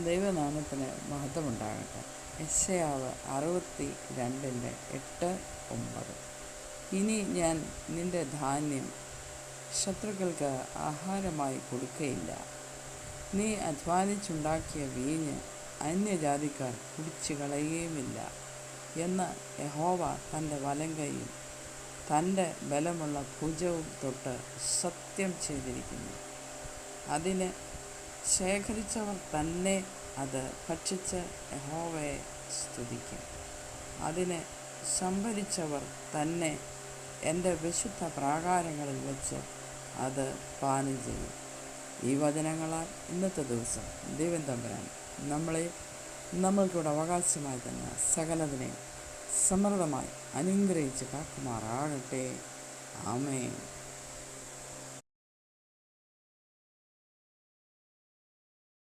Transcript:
ദൈവനാമത്തിന് മഹത്വമുണ്ടാകട്ടെ. യെശയ്യാവ് 62:8-9. ഇനി ഞാൻ നിന്റെ ധാന്യം ശത്രുക്കൾക്ക് ആഹാരമായി കൊടുക്കയില്ല. നീ അധ്വാനിച്ചുണ്ടാക്കിയ വീഞ്ഞ് അന്യജാതിക്കാർ കുടിച്ചു കളയുകയുമില്ല എന്ന് യഹോവ തൻ്റെ വലങ്കൈയും തൻ്റെ ബലമുള്ള ഭുജവും തൊട്ട് സത്യം ചെയ്തിരിക്കുന്നു. അതിന് ശേഖരിച്ചവർ തന്നെ അത് ഭക്ഷിച്ച് യഹോവയെ സ്തുതിക്കും. അതിനെ സംഭരിച്ചവർ തന്നെ എൻ്റെ വിശുദ്ധ പ്രാകാരങ്ങളിൽ വെച്ച് അത് പാനം ചെയ്യും. ഈ വചനങ്ങളാൽ ഇന്നത്തെ ദിവസം ദൈവം തമ്പുരാൻ നമ്മൾക്കൂടെ അവകാശമായി തന്നെ സകലതിനെയും സമൃദ്ധമായി അനുഗ്രഹിച്ച് കാക്കുമാറാകട്ടെ. ആമേൻ.